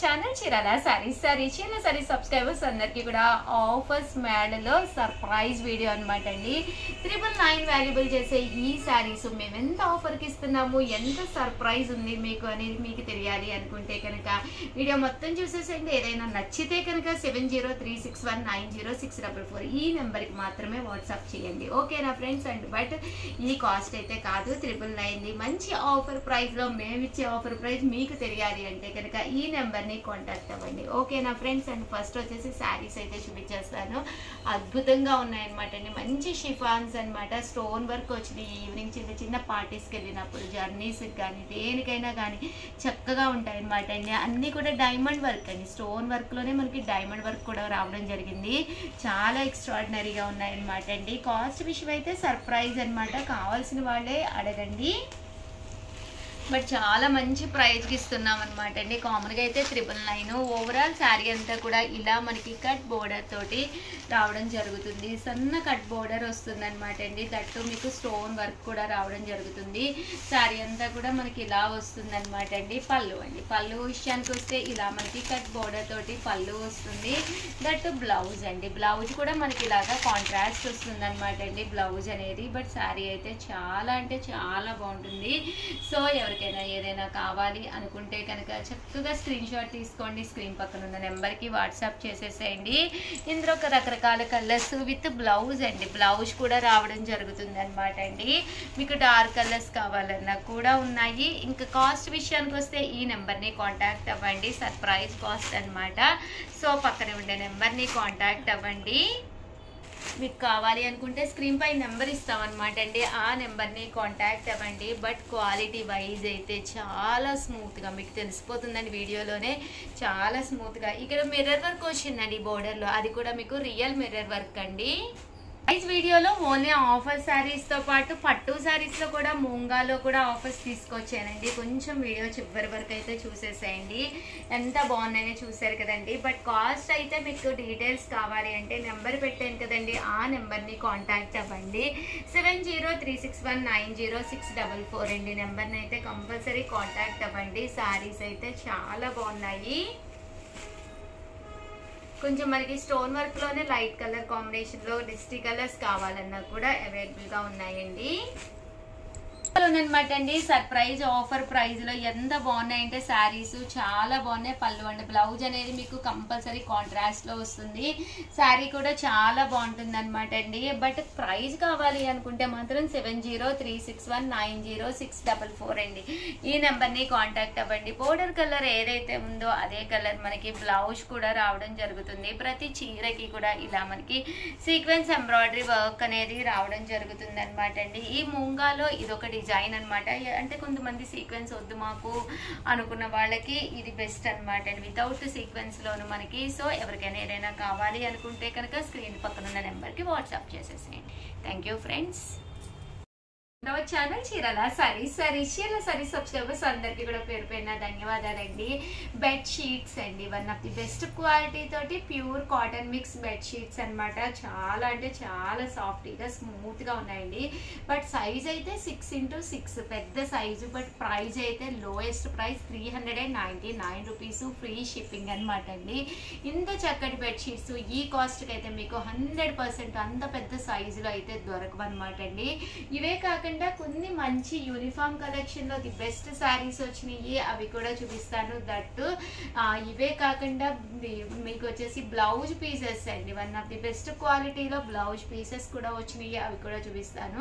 Channel Chirala sarees Chirala sarees subscribers అందరికీ కూడా offers మేడలో surprise video అనమాట అండి. 999 వాల్యుబుల్ చేసే ఈ సారీస్ మేము ఎంత ఆఫర్కి ఇస్తున్నాము, ఎంత సర్ప్రైజ్ ఉంది మీకు అనేది మీకు తెలియాలి అనుకుంటే కనుక వీడియో మొత్తం చూసేసండి. ఏదైనా నచ్చితే కనుక 7036190644 ఈ నెంబర్కి మాత్రమే వాట్సాప్ చేయండి. ఓకేనా ఫ్రెండ్స్? అండ్ బట్ ఈ కాస్ట్ అయితే కాదు, 999 మంచి ఆఫర్ ప్రైస్లో మేము ఇచ్చే ఆఫర్ ప్రైస్ మీకు తెలియాలి అంటే కనుక ఈ నెంబర్ని కాంటాక్ట్ అవ్వండి. ఓకేనా ఫ్రెండ్స్? అండ్ ఫస్ట్ వచ్చేసి శారీస్ అయితే చూపించేస్తాను. అద్భుతంగా ఉన్నాయన్నమాట అండి. మంచి షిఫాన్స్ అనమాట, స్టోన్ వర్క్ వచ్చినాయి. ఈవినింగ్ చిన్న చిన్న పార్టీస్కి వెళ్ళినప్పుడు జర్నీస్కి కానీ దేనికైనా కానీ చక్కగా ఉంటాయి అనమాట అండి. అన్నీ కూడా డైమండ్ వర్క్ అండి, స్టోన్ వర్క్లోనే మనకి డైమండ్ వర్క్ కూడా రావడం జరిగింది. చాలా ఎక్స్ట్రాడినరీగా ఉన్నాయన్నమాట అండి. కాస్ట్ విషయం అయితే సర్ప్రైజ్ అనమాట, కావాల్సిన వాళ్ళే అడగండి. బట్ చాలా మంచి ప్రైజ్కి ఇస్తున్నాం అనమాట అండి. కామన్గా అయితే 999. ఓవరాల్ శారీ అంతా కూడా ఇలా మనకి కట్ బోర్డర్ తోటి రావడం జరుగుతుంది. సన్న కట్ బోర్డర్ వస్తుంది అనమాట అండి. దట్టు మీకు స్టోన్ వర్క్ కూడా రావడం జరుగుతుంది. శారీ అంతా కూడా మనకి ఇలా వస్తుంది అనమాట అండి. పళ్ళు అండి, పళ్ళు విషయానికి వస్తే ఇలా మనకి కట్ బోర్డర్ తోటి పళ్ళు వస్తుంది. దట్టు బ్లౌజ్ అండి, బ్లౌజ్ కూడా మనకి ఇలాగా కాంట్రాస్ట్ వస్తుంది అనమాట అండి బ్లౌజ్ అనేది. బట్ శారీ అయితే చాలా అంటే చాలా బాగుంటుంది. సో ఎవరికైనా ఏదైనా కావాలి అనుకుంటే కనుక చక్కగా స్క్రీన్ షాట్ తీసుకోండి, స్క్రీన్ పక్కన ఉన్న నెంబర్కి వాట్సాప్ చేసేసేయండి. ఇందులో ఒక రకరకాల కలర్స్ విత్ బ్లౌజ్ అండి, బ్లౌజ్ కూడా రావడం జరుగుతుంది అనమాట అండి. మీకు డార్క్ కలర్స్ కావాలన్నా కూడా ఉన్నాయి. ఇంకా కాస్ట్ విషయానికి వస్తే ఈ నెంబర్ని కాంటాక్ట్ అవ్వండి, సర్ప్రైజ్ కాస్ట్ అనమాట. సో పక్కనే ఉండే నెంబర్ని కాంటాక్ట్ అవ్వండి. మీకు కావాలి అనుకుంటే స్క్రీన్ పై నెంబర్ ఇస్తామన్నమాట అండి, ఆ నెంబర్ని కాంటాక్ట్ అవ్వండి. బట్ క్వాలిటీ వైజ్ అయితే చాలా స్మూత్గా మీకు తెలిసిపోతుందండి, వీడియోలోనే చాలా స్మూత్గా. ఇక్కడ మిర్రర్ వర్క్ వచ్చిందండి బోర్డర్లో, అది కూడా మీకు రియల్ మిర్రర్ వర్క్ అండి. ప్రైస్ వీడియోలో ఓన్లీ ఆఫర్ శారీస్తో పాటు పట్టు శారీస్లో కూడా మూంగాలో కూడా ఆఫర్స్ తీసుకొచ్చానండి. కొంచెం వీడియో చివరి వరకు అయితే చూసేసేయండి, ఎంత బాగున్నాయో చూసారు కదండి. బట్ కాస్ట్ అయితే మీకు డీటెయిల్స్ కావాలి అంటే నెంబర్ పెట్టాను కదండి, ఆ నెంబర్ని కాంటాక్ట్ అవ్వండి. 7036190644 అండి నెంబర్ని అయితే కంపల్సరీ కాంటాక్ట్ అవ్వండి. శారీస్ అయితే చాలా బాగున్నాయి. కొంచెం మనకి స్టోన్ వర్క్లోనే లైట్ కలర్ కాంబినేషన్లో డిస్టీ కలర్స్ కావాలన్నా కూడా అవైలబుల్గా ఉన్నాయండి అనమాట అండి. సర్ప్రైజ్ ఆఫర్ ప్రైజ్ లో ఎంత బాగున్నాయంటే శారీస్ చాలా బాగున్నాయి. పళ్ళు అండి, బ్లౌజ్ అనేది మీకు కంపల్సరీ కాంట్రాస్ట్ లో వస్తుంది. శారీ కూడా చాలా బాగుంటుంది అనమాట అండి. బట్ ప్రైజ్ కావాలి అనుకుంటే మాత్రం 7036190644 అండి, ఈ నెంబర్ ని కాంటాక్ట్ అవ్వండి. బోర్డర్ కలర్ ఏదైతే ఉందో అదే కలర్ మనకి బ్లౌజ్ కూడా రావడం జరుగుతుంది. ప్రతి చీరకి కూడా ఇలా మనకి సీక్వెన్స్ ఎంబ్రాయిడరీ వర్క్ అనేది రావడం జరుగుతుంది అనమాట అండి. ఈ మూంగాలో ఇదొక డిజైన్ అనమాట. అంటే కొంతమంది సీక్వెన్స్ వద్దు మాకు అనుకున్న వాళ్ళకి ఇది బెస్ట్ అనమాట అండి, వితౌట్ సీక్వెన్స్ లోను మనకి. సో ఎవరికైనా ఏదైనా కావాలి అనుకుంటే కనుక స్క్రీన్ పక్కన ఉన్న నెంబర్కి వాట్సాప్ చేసేసేయండి. Thank you friends. Channel Chirala sarees Chirala sarees subscribers అందరికీ కూడా పేరు పేరున ధన్యవాదాలండి. బెడ్ షీట్స్ అండి, one of the best quality తోటి pure cotton mix bed sheets అనమాట. చాలా అంటే చాలా సాఫ్ట్గా స్మూత్గా ఉన్నాయండి. బట్ సైజ్ అయితే 6x6 పెద్ద సైజు. బట్ ప్రైస్ అయితే lowest price 399 rupees, free shipping అనమాట అండి. ఇంత చక్కటి బెడ్ షీట్స్ ఈ కాస్ట్కి అయితే మీకు 100% అంత పెద్ద సైజులో అయితే దొరకవు అనమాట అండి. ఇవే కాకుండా కొన్ని మంచి యూనిఫామ్ కలెక్షన్ లో ది బెస్ట్ శారీస్ వచ్చినాయి, అవి కూడా చూపిస్తాను. దట్టు ఇవే కాకుండా మీకు వచ్చేసి బ్లౌజ్ పీసెస్ అండి, వన్ ఆఫ్ ది బెస్ట్ క్వాలిటీలో బ్లౌజ్ పీసెస్ కూడా వచ్చినాయి, అవి కూడా చూపిస్తాను.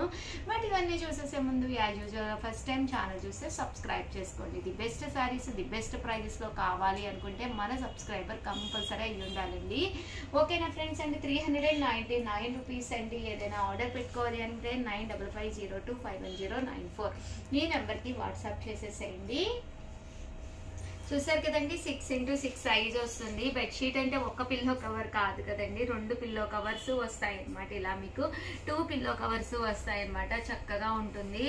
బట్ ఇవన్నీ చూసేసే ముందు as usual first time channel చూస్తే సబ్స్క్రైబ్ చేసుకోండి. The best saris the best prices లో కావాలి అనుకుంటే మన సబ్స్క్రైబర్ కంపల్సరీ అయ్యి ఉండాలండి. ఓకేనా ఫ్రెండ్స్? అండి 399 రూపీస్ అండి. ఏదైనా ఆర్డర్ పెట్టుకోవాలి అంటే 9550251094 ఈ నెంబర్కి వాట్సాప్ చేసేసేయండి. చూసారు కదండి, 6x6 సైజ్ వస్తుంది. బెడ్షీట్ అంటే ఒక పిల్లో కవర్ కాదు కదండి, 2 పిల్లో కవర్స్ వస్తాయి అనమాట. ఇలా మీకు 2 పిల్లో కవర్స్ వస్తాయి అనమాట. చక్కగా ఉంటుంది.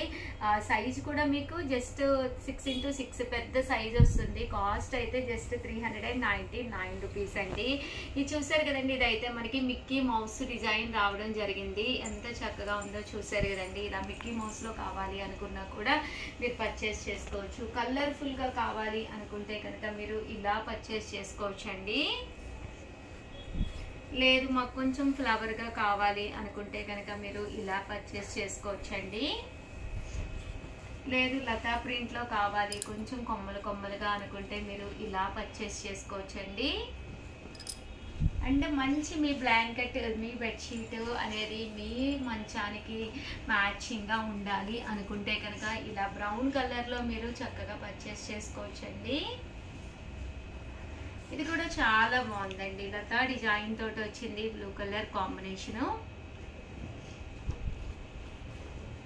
సైజ్ కూడా మీకు జస్ట్ 6x6 పెద్ద సైజ్ వస్తుంది. కాస్ట్ అయితే జస్ట్ 399 రూపీస్ అండి. ఇది చూసారు కదండి, ఇదైతే మనకి మిక్కీ మౌస్ డిజైన్ రావడం జరిగింది. ఎంత చక్కగా ఉందో చూసారు కదండి. ఇలా మిక్కీ మౌస్ లో కావాలి అనుకున్నా కూడా మీరు పర్చేస్ చేసుకోవచ్చు. కలర్ఫుల్ గా కావాలి అనుకుంటే అనుకుంటే కనుక మీరు ఇలా పర్చేస్ చేసుకోవచ్చండి. లేదు మాకు కొంచెం ఫ్లవర్గా కావాలి అనుకుంటే కనుక మీరు ఇలా పర్చేస్ చేసుకోవచ్చండి. లేదు లతా ప్రింట్లో కావాలి కొంచెం కొమ్మలు కొమ్మలుగా అనుకుంటే మీరు ఇలా పర్చేస్ చేసుకోవచ్చండి. అంటే మంచి మీ బ్లాంకెట్ మీ బెడ్షీట్ అనేది మీ మంచానికి మ్యాచింగ్గా ఉండాలి అనుకుంటే కనుక ఇలా బ్రౌన్ కలర్లో మీరు చక్కగా పర్చేస్ చేసుకోవచ్చండి. ఇది కూడా చాలా బాగుందండి. లతా డిజైన్ తోటి వచ్చింది బ్లూ కలర్ కాంబినేషను.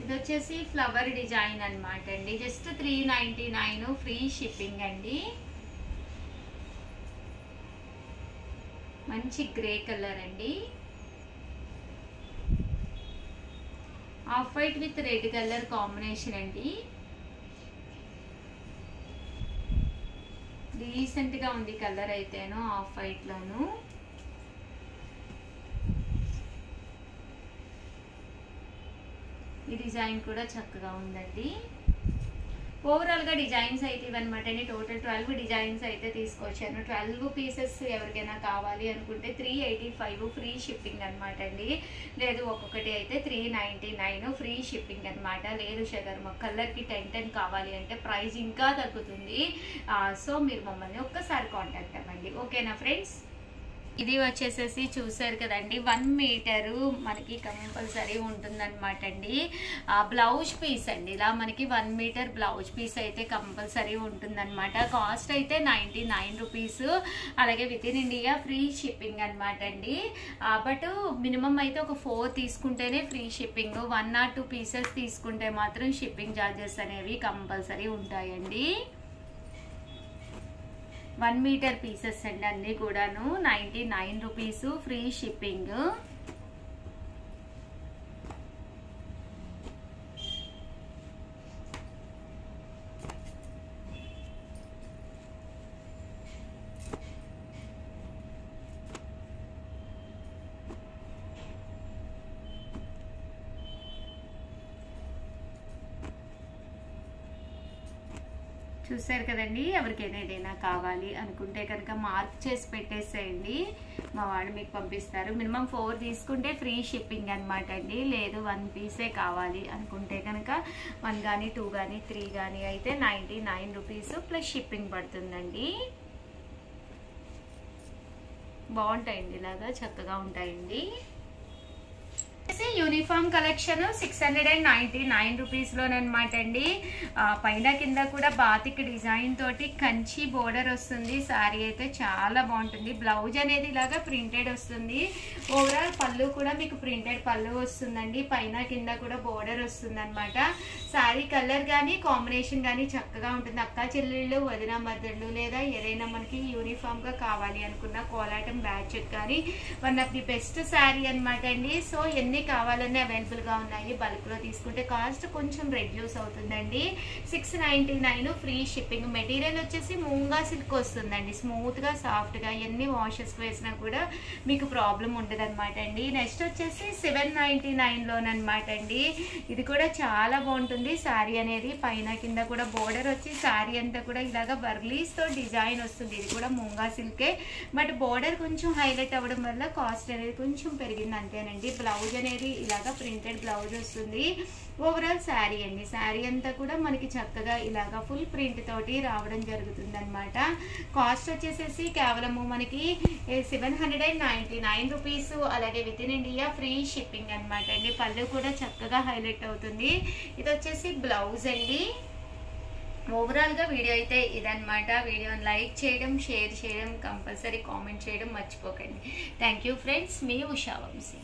ఇది వచ్చేసి ఫ్లవర్ డిజైన్ అనమాట అండి. జస్ట్ 399 ఫ్రీ షిప్పింగ్ అండి. మంచి గ్రే కలర్ అండి. Off white with red colour combination అండి. డీసెంట్ గా ఉంది కలర్ అయితేను ఆఫ్ వైట్ లోను. ఈ డిజైన్ కూడా చక్కగా ఉందండి. ఓవరాల్ గా డిజైన్స్ అయితే ఇవన్నమాట అండి. టోటల్ 12 డిజైన్స్ అయితే తీసుకొచ్చాను. 12 పీసెస్ ఎవరికైనా కావాలి అనుకుంటే 385 ఫ్రీ షిప్పింగ్ అనమాట అండి. లేదు ఒక్కొక్కటి అయితే 399 ఫ్రీ షిప్పింగ్ అనమాట. లేదు షుగర్ మా కలర్కి 10 కావాలి అంటే ప్రైస్ ఇంకా తగ్గుతుంది. సో మీరు మమ్మల్ని ఒక్కసారి కాంటాక్ట్ అవ్వండి. ఓకేనా ఫ్రెండ్స్? ఇది వచ్చేసేసి చూసారు కదండి 1 మీటరు మనకి కంపల్సరీ ఉంటుందన్నమాట అండి. బ్లౌజ్ పీస్ అండి. ఇలా మనకి 1 మీటర్ బ్లౌజ్ పీస్ అయితే కంపల్సరీ ఉంటుందన్నమాట. కాస్ట్ అయితే 99 రూపీస్. అలాగే with in India free shipping అనమాట అండి. బట్ మినిమం అయితే ఒక 4 తీసుకుంటేనే ఫ్రీ షిప్పింగ్. 1 or 2 పీసెస్ తీసుకుంటే మాత్రం షిప్పింగ్ ఛార్జెస్ అనేవి కంపల్సరీ ఉంటాయండి. 1 మీటర్ పీసెస్ అండి అన్నీ కూడాను 99 రూపీస్ ఫ్రీ షిప్పింగ్. చూసారు కదండి. ఎవరికైనా ఏదైనా కావాలి అనుకుంటే కనుక మార్క్ చేసి పెట్టేసేయండి. మా వాడు మీకు పంపిస్తారు. మినిమం 4 తీసుకుంటే ఫ్రీ షిప్పింగ్ అనమాట అండి. లేదు 1 పీసే కావాలి అనుకుంటే కనుక 1 కానీ 2 కానీ 3 కానీ అయితే 99 రూపీస్ ప్లస్ షిప్పింగ్ పడుతుందండి. బాగుంటాయండి. ఇలాగా చక్కగా ఉంటాయండి. యూనిఫామ్ కలెక్షన్ 699 రూపీస్ లోనమాట అండి. పైన కింద కూడా బాతిక్ డిజైన్ తోటి కంచి బోర్డర్ వస్తుంది. శారీ అయితే చాలా బాగుంటుంది. బ్లౌజ్ అనేది ఇలాగా ప్రింటెడ్ వస్తుంది. ఓవరాల్ పళ్ళు కూడా మీకు ప్రింటెడ్ పళ్ళు వస్తుందండి. పైన కింద కూడా బోర్డర్ వస్తుంది అనమాట. శారీ కలర్ కానీ కాంబినేషన్ కానీ చక్కగా ఉంటుంది. అక్క చెల్లెళ్ళు వదిన మద్దళ్ళు లేదా ఏదైనా మనకి యూనిఫామ్ గా కావాలి అనుకున్న కోలాటం బ్యాచ్ కానీ 1 ఆఫ్ ది బెస్ట్ శారీ అనమాట అండి. సో ఎన్ని కావాలన్నీ అవైలబుల్ గా ఉన్నాయి. బల్క్ లో తీసుకుంటే కాస్ట్ కొంచెం రెడ్యూస్ అవుతుందండి. 699 ఫ్రీ షిప్పింగ్. మెటీరియల్ వచ్చేసి మూంగా సిల్క్ వస్తుందండి. స్మూత్ గా సాఫ్ట్ గా ఎన్ని వాషెస్ వేసినా కూడా మీకు ప్రాబ్లం ఉండదు అనమాట అండి. నెక్స్ట్ వచ్చేసి 799 లోనమాట అండి. ఇది కూడా చాలా బాగుంటుంది. శారీ అనేది పైన కింద కూడా బోర్డర్ వచ్చి శారీ అంతా కూడా ఇలాగా బర్లీస్ తో డిజైన్ వస్తుంది. ఇది కూడా మూంగా సిల్కే. బట్ బోర్డర్ కొంచెం హైలైట్ అవ్వడం వల్ల కాస్ట్ అనేది కొంచెం పెరిగింది అంతేనండి. బ్లౌజ్ అనేది ఇలాగా ప్రింటెడ్ బ్లౌజ్ వస్తుంది. ఓవరాల్ శారీ అండి. శారీ అంతా కూడా మనకి చక్కగా ఇలాగా ఫుల్ ప్రింట్ తోటి రావడం జరుగుతుంది అనమాట. కాస్ట్ వచ్చేసేసి కేవలము మనకి 799 రూపీస్. అలాగే with in India free shipping అనమాట అండి. పళ్ళు కూడా చక్కగా హైలైట్ అవుతుంది. ఇది వచ్చేసి బ్లౌజ్ అండి. ఓవరాల్ గా వీడియో అయితే ఇదన్నమాట. వీడియోని లైక్ చేయడం, షేర్ చేయడం, కంపల్సరీ కామెంట్ చేయడం మర్చిపోకండి. Thank you friends. మీ ఉషా వంశీ.